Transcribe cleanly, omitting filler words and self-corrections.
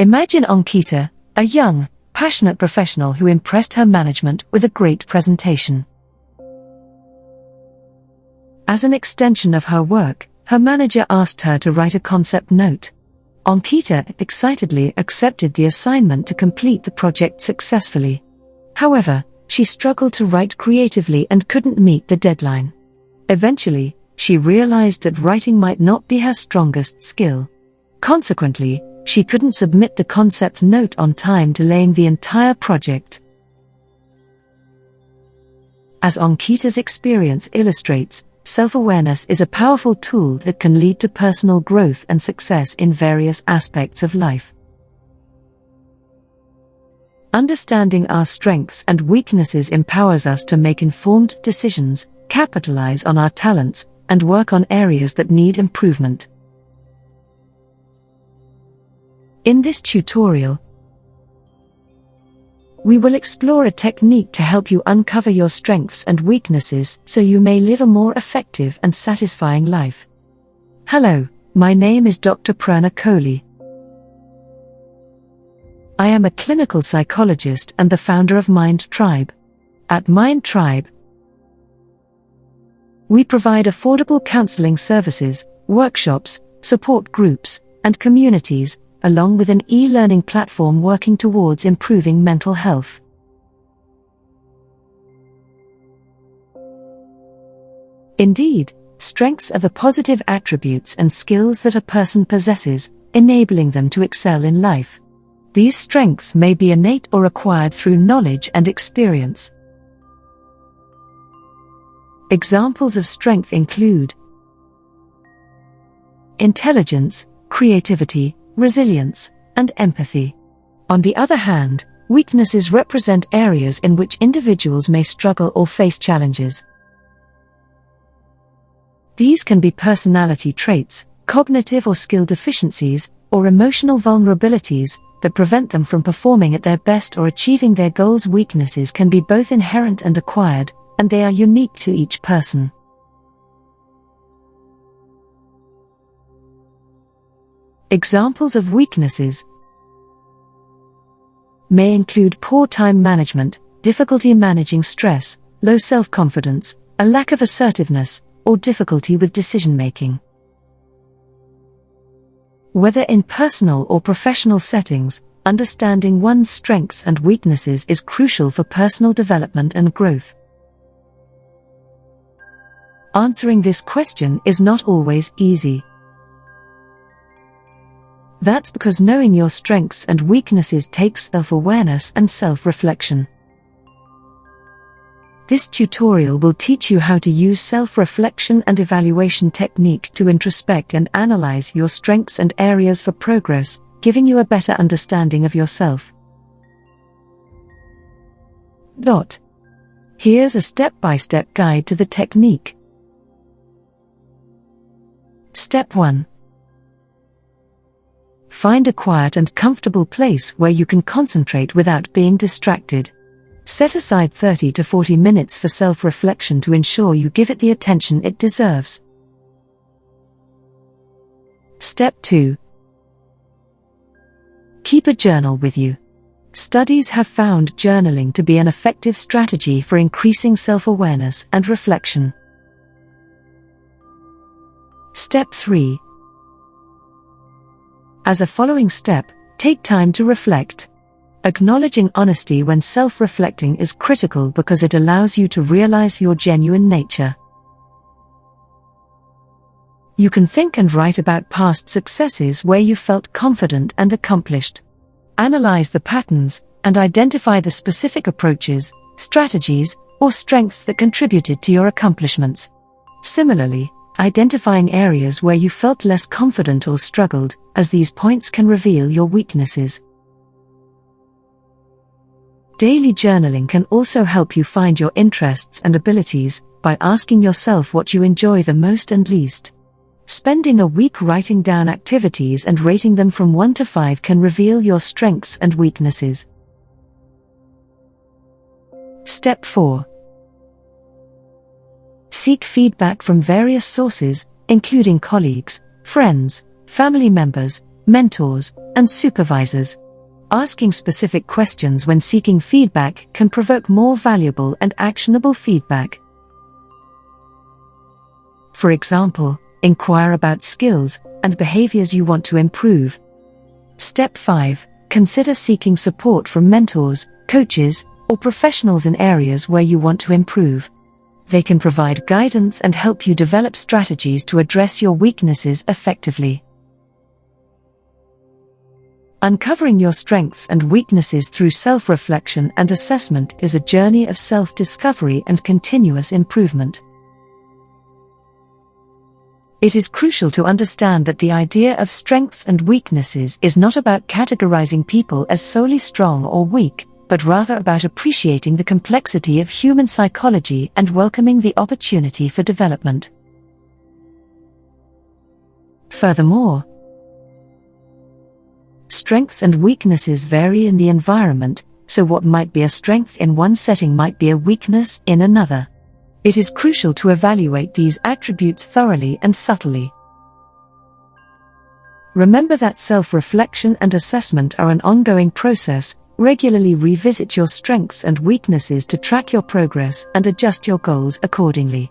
Imagine Ankita, a young, passionate professional who impressed her management with a great presentation. As an extension of her work, her manager asked her to write a concept note. Ankita excitedly accepted the assignment to complete the project successfully. However, she struggled to write creatively and couldn't meet the deadline. Eventually, she realized that writing might not be her strongest skill. Consequently, she couldn't submit the concept note on time, delaying the entire project. As Ankita's experience illustrates, self-awareness is a powerful tool that can lead to personal growth and success in various aspects of life. Understanding our strengths and weaknesses empowers us to make informed decisions, capitalize on our talents, and work on areas that need improvement. In this tutorial, we will explore a technique to help you uncover your strengths and weaknesses so you may live a more effective and satisfying life. Hello, my name is Dr. Prerna Kohli. I am a clinical psychologist and the founder of MindTribe. At MindTribe, we provide affordable counseling services, workshops, support groups, and communities, along with an e-learning platform working towards improving mental health. Indeed, strengths are the positive attributes and skills that a person possesses, enabling them to excel in life. These strengths may be innate or acquired through knowledge and experience. Examples of strength include intelligence, creativity, resilience, and empathy. On the other hand, weaknesses represent areas in which individuals may struggle or face challenges. These can be personality traits, cognitive or skill deficiencies, or emotional vulnerabilities that prevent them from performing at their best or achieving their goals. Weaknesses can be both inherent and acquired, and they are unique to each person. Examples of weaknesses may include poor time management, difficulty managing stress, low self-confidence, a lack of assertiveness, or difficulty with decision-making. Whether in personal or professional settings, understanding one's strengths and weaknesses is crucial for personal development and growth. Answering this question is not always easy. That's because knowing your strengths and weaknesses takes self-awareness and self-reflection. This tutorial will teach you how to use self-reflection and evaluation technique to introspect and analyze your strengths and areas for progress, giving you a better understanding of yourself. Here's a step-by-step guide to the technique. Step 1. Find a quiet and comfortable place where you can concentrate without being distracted. Set aside 30 to 40 minutes for self-reflection to ensure you give it the attention it deserves. Step 2. Keep a journal with you. Studies have found journaling to be an effective strategy for increasing self-awareness and reflection. Step 3. As a following step, take time to reflect. Acknowledging honesty when self-reflecting is critical because it allows you to realize your genuine nature. You can think and write about past successes where you felt confident and accomplished. Analyze the patterns and identify the specific approaches, strategies, or strengths that contributed to your accomplishments. Similarly, identifying areas where you felt less confident or struggled, as these points can reveal your weaknesses. Daily journaling can also help you find your interests and abilities by asking yourself what you enjoy the most and least. Spending a week writing down activities and rating them from 1 to 5 can reveal your strengths and weaknesses. Step 4. Seek feedback from various sources, including colleagues, friends, family members, mentors, and supervisors. Asking specific questions when seeking feedback can provoke more valuable and actionable feedback. For example, inquire about skills and behaviors you want to improve. Step 5. Consider seeking support from mentors, coaches, or professionals in areas where you want to improve. They can provide guidance and help you develop strategies to address your weaknesses effectively. Uncovering your strengths and weaknesses through self-reflection and assessment is a journey of self-discovery and continuous improvement. It is crucial to understand that the idea of strengths and weaknesses is not about categorizing people as solely strong or weak, but rather about appreciating the complexity of human psychology and welcoming the opportunity for development. Furthermore, strengths and weaknesses vary in the environment, so what might be a strength in one setting might be a weakness in another. It is crucial to evaluate these attributes thoroughly and subtly. Remember that self-reflection and assessment are an ongoing process. Regularly revisit your strengths and weaknesses to track your progress and adjust your goals accordingly.